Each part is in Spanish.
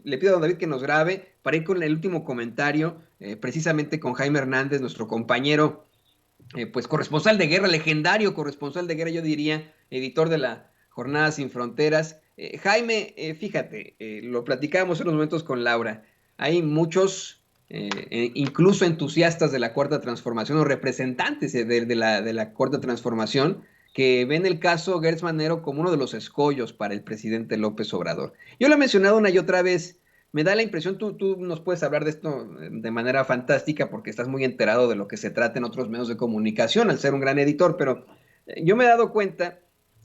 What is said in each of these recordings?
Le pido a don David que nos grabe para ir con el último comentario, precisamente con Jaime Hernández, nuestro compañero, pues corresponsal de guerra, legendario corresponsal de guerra, yo diría, editor de la Jornada Sin Fronteras. Jaime, fíjate, lo platicábamos en unos momentos con Laura. Hay muchos, incluso entusiastas de la Cuarta Transformación o representantes de la Cuarta Transformación, que ven el caso Gertz Manero como uno de los escollos para el presidente López Obrador. Yo lo he mencionado una y otra vez. Me da la impresión, tú nos puedes hablar de esto de manera fantástica porque estás muy enterado de lo que se trata en otros medios de comunicación al ser un gran editor, pero yo me he dado cuenta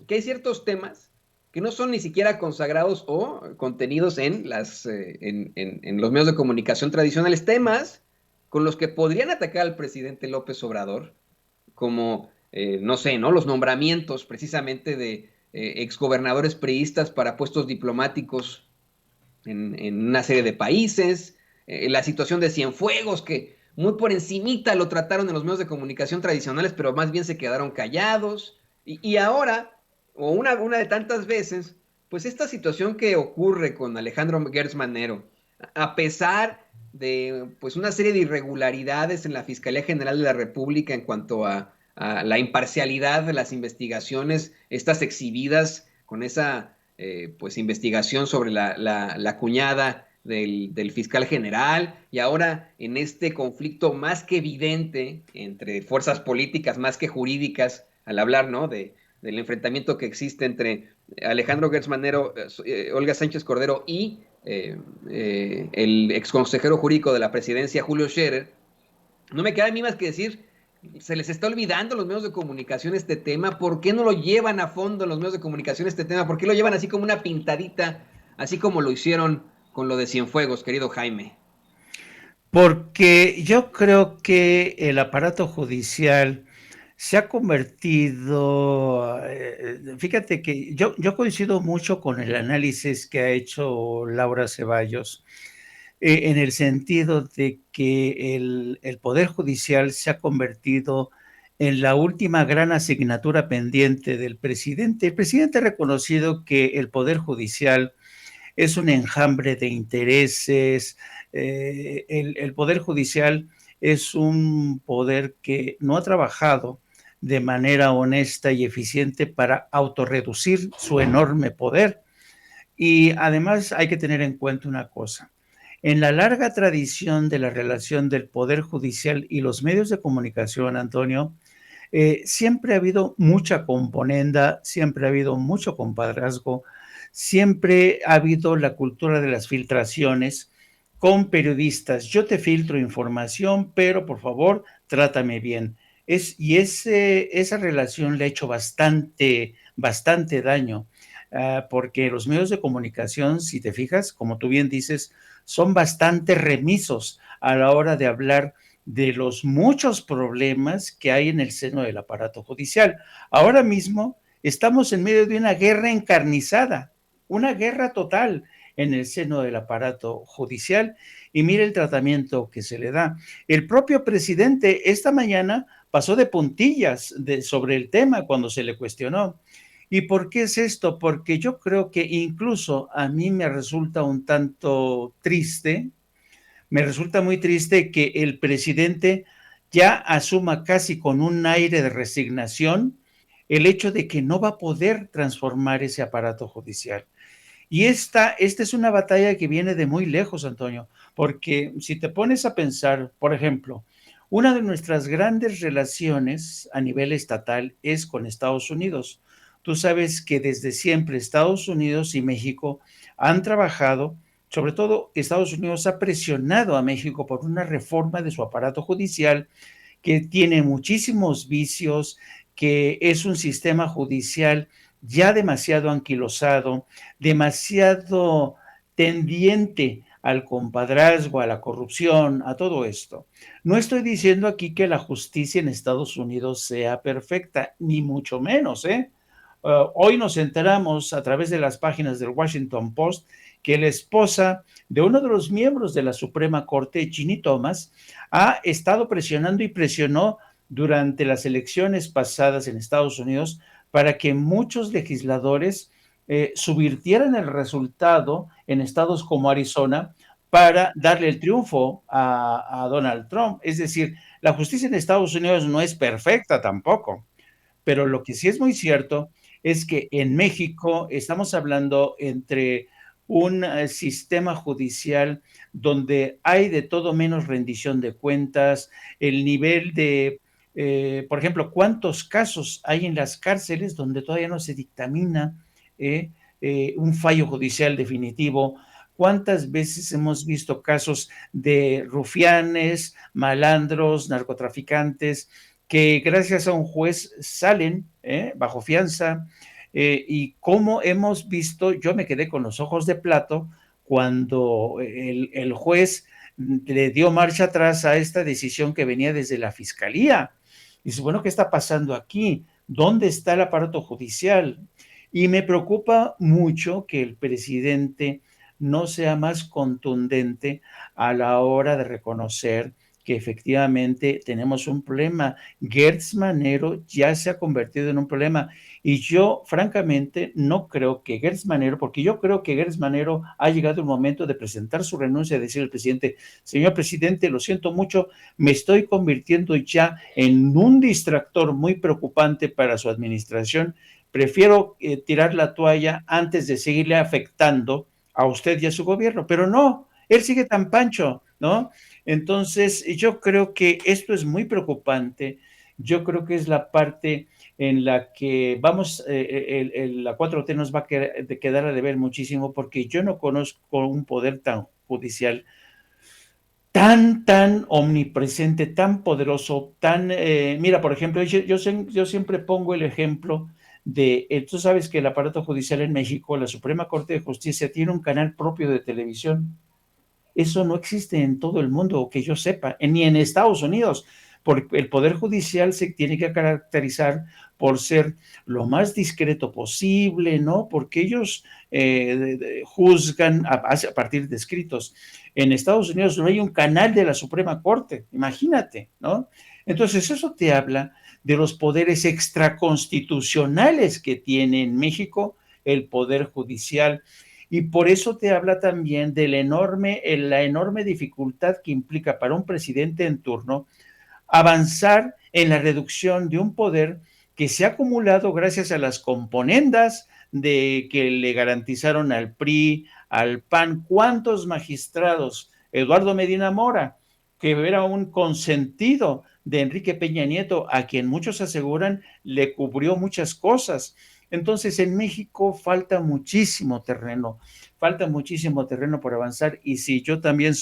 que hay ciertos temas que no son ni siquiera consagrados o contenidos en los medios de comunicación tradicionales, temas con los que podrían atacar al presidente López Obrador, como, no sé, ¿no? Los nombramientos precisamente de exgobernadores priistas para puestos diplomáticos en una serie de países, la situación de Cienfuegos, que muy por encimita lo trataron en los medios de comunicación tradicionales, pero más bien se quedaron callados. Y ahora, o una de tantas veces, pues esta situación que ocurre con Alejandro Gertz Manero, a pesar de pues una serie de irregularidades en la Fiscalía General de la República en cuanto a la imparcialidad de las investigaciones, estas exhibidas con esa pues investigación sobre la cuñada del fiscal general y ahora en este conflicto más que evidente entre fuerzas políticas, más que jurídicas, al hablar, ¿no? Del enfrentamiento que existe entre Alejandro Gertz Manero, Olga Sánchez Cordero y el exconsejero jurídico de la presidencia, Julio Scherer. No me queda a mí más que decir, se les está olvidando a los medios de comunicación este tema. ¿Por qué no lo llevan a fondo en los medios de comunicación este tema? ¿Por qué lo llevan así como una pintadita, así como lo hicieron con lo de Cienfuegos, querido Jaime? Porque yo creo que el aparato judicial se ha convertido, fíjate que yo coincido mucho con el análisis que ha hecho Laura Ceballos, en el sentido de que el Poder Judicial se ha convertido en la última gran asignatura pendiente del presidente. El presidente ha reconocido que el Poder Judicial es un enjambre de intereses. El Poder Judicial es un poder que no ha trabajado de manera honesta y eficiente para autorreducir su enorme poder. Y además hay que tener en cuenta una cosa. En la larga tradición de la relación del Poder Judicial y los medios de comunicación, Antonio, siempre ha habido mucha componenda, siempre ha habido mucho compadrazgo, siempre ha habido la cultura de las filtraciones con periodistas. Yo te filtro información, pero por favor, trátame bien. Esa relación le ha hecho bastante daño, porque los medios de comunicación, si te fijas, como tú bien dices, son bastante remisos a la hora de hablar de los muchos problemas que hay en el seno del aparato judicial. Ahora mismo estamos en medio de una guerra encarnizada, una guerra total en el seno del aparato judicial, y mire el tratamiento que se le da. El propio presidente esta mañana pasó de puntillas sobre el tema cuando se le cuestionó. ¿Y por qué es esto? Porque yo creo que incluso a mí me resulta un tanto triste, me resulta muy triste que el presidente ya asuma casi con un aire de resignación el hecho de que no va a poder transformar ese aparato judicial. Y esta es una batalla que viene de muy lejos, Antonio, porque si te pones a pensar, por ejemplo, una de nuestras grandes relaciones a nivel estatal es con Estados Unidos. Tú sabes que desde siempre Estados Unidos y México han trabajado, sobre todo Estados Unidos ha presionado a México por una reforma de su aparato judicial que tiene muchísimos vicios, que es un sistema judicial ya demasiado anquilosado, demasiado tendiente al compadrazgo, a la corrupción, a todo esto. No estoy diciendo aquí que la justicia en Estados Unidos sea perfecta, ni mucho menos, ¿eh? Hoy nos enteramos a través de las páginas del Washington Post que la esposa de uno de los miembros de la Suprema Corte, Ginny Thomas, ha estado presionando y presionó durante las elecciones pasadas en Estados Unidos para que muchos legisladores subvirtieran el resultado en estados como Arizona para darle el triunfo a Donald Trump. Es decir, la justicia en Estados Unidos no es perfecta tampoco, pero lo que sí es muy cierto es que en México estamos hablando entre un sistema judicial donde hay de todo menos rendición de cuentas, el nivel de, por ejemplo, cuántos casos hay en las cárceles donde todavía no se dictamina un fallo judicial definitivo. ¿Cuántas veces hemos visto casos de rufianes, malandros, narcotraficantes, que gracias a un juez salen bajo fianza? Y como hemos visto, yo me quedé con los ojos de plato cuando el juez le dio marcha atrás a esta decisión que venía desde la fiscalía. Y dice, bueno, ¿qué está pasando aquí? ¿Dónde está el aparato judicial? Y me preocupa mucho que el presidente no sea más contundente a la hora de reconocer que efectivamente tenemos un problema. Gertz Manero ya se ha convertido en un problema. Y yo, francamente, no creo que Gertz Manero, porque yo creo que Gertz Manero ha llegado el momento de presentar su renuncia y decir al presidente, señor presidente, lo siento mucho, me estoy convirtiendo ya en un distractor muy preocupante para su administración. Prefiero tirar la toalla antes de seguirle afectando a usted y a su gobierno. Pero no, él sigue tan pancho, ¿no? Entonces, yo creo que esto es muy preocupante. Yo creo que es la parte en la que vamos, la 4T nos va a quedar a deber muchísimo, porque yo no conozco un poder tan judicial, tan omnipresente, tan poderoso, mira, por ejemplo, yo siempre pongo el ejemplo de, tú sabes que el aparato judicial en México, la Suprema Corte de Justicia, tiene un canal propio de televisión. Eso no existe en todo el mundo, que yo sepa, ni en Estados Unidos, porque el Poder Judicial se tiene que caracterizar por ser lo más discreto posible, ¿no? Porque ellos juzgan a partir de escritos. En Estados Unidos no hay un canal de la Suprema Corte, imagínate, ¿no? Entonces eso te habla de los poderes extraconstitucionales que tiene en México el Poder Judicial, y por eso te habla también de la enorme dificultad que implica para un presidente en turno avanzar en la reducción de un poder que se ha acumulado gracias a las componendas de que le garantizaron al PRI, al PAN. ¿Cuántos magistrados? Eduardo Medina Mora, que era un consentido de Enrique Peña Nieto, a quien muchos aseguran le cubrió muchas cosas. Entonces, en México falta muchísimo terreno por avanzar. Y si yo también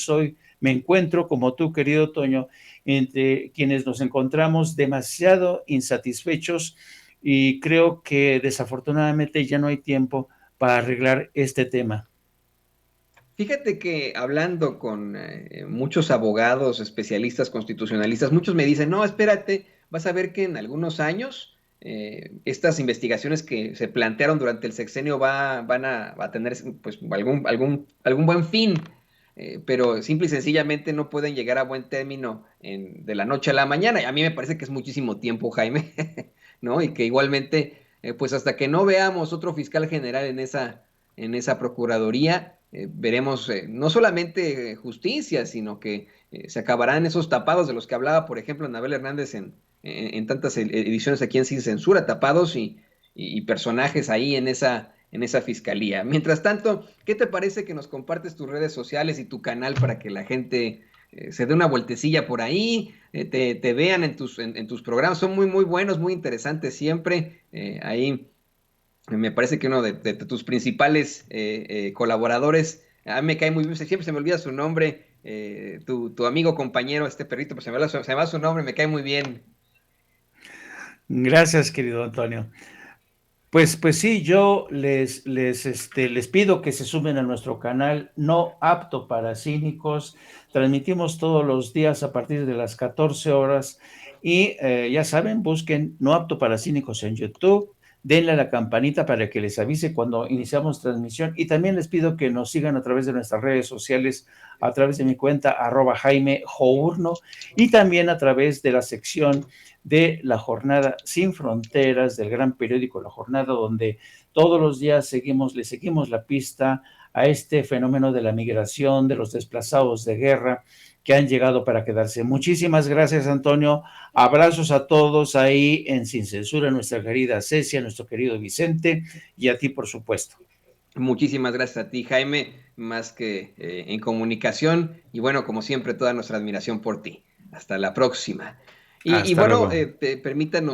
me encuentro como tú, querido Toño, entre quienes nos encontramos demasiado insatisfechos, y creo que desafortunadamente ya no hay tiempo para arreglar este tema. Fíjate que hablando con muchos abogados, especialistas, constitucionalistas, muchos me dicen, no, espérate, vas a ver que en algunos años estas investigaciones que se plantearon durante el sexenio van a tener pues algún buen fin, pero simple y sencillamente no pueden llegar a buen término de la noche a la mañana. Y a mí me parece que es muchísimo tiempo, Jaime, ¿no? Y que igualmente, pues hasta que no veamos otro fiscal general en esa procuraduría, veremos no solamente justicia, sino que se acabarán esos tapados de los que hablaba, por ejemplo, Anabel Hernández en tantas ediciones aquí en Sin Censura, tapados y personajes ahí en esa fiscalía. Mientras tanto, ¿qué te parece que nos compartes tus redes sociales y tu canal para que la gente se dé una vueltecilla por ahí, te vean en tus programas? Son muy, muy buenos, muy interesantes siempre. Ahí me parece que uno de tus principales colaboradores, a mí me cae muy bien, siempre se me olvida su nombre, tu amigo compañero, este perrito, pues se me va su nombre, me cae muy bien. Gracias, querido Antonio. Pues sí, yo les pido que se sumen a nuestro canal No Apto para Cínicos. Transmitimos todos los días a partir de las 14 horas, y ya saben, busquen No Apto para Cínicos en YouTube. denle a la campanita para que les avise cuando iniciamos transmisión, y también les pido que nos sigan a través de nuestras redes sociales, a través de mi cuenta @Jaime Journo, y también a través de la sección de La Jornada Sin Fronteras del gran periódico La Jornada, donde todos los días le seguimos la pista a este fenómeno de la migración, de los desplazados de guerra que han llegado para quedarse. Muchísimas gracias, Antonio. Abrazos a todos ahí en Sin Censura, nuestra querida Cecia, nuestro querido Vicente, y a ti, por supuesto. Muchísimas gracias a ti, Jaime, más que en comunicación. Y bueno, como siempre, toda nuestra admiración por ti. Hasta la próxima. Y Hasta bueno, luego. permítanos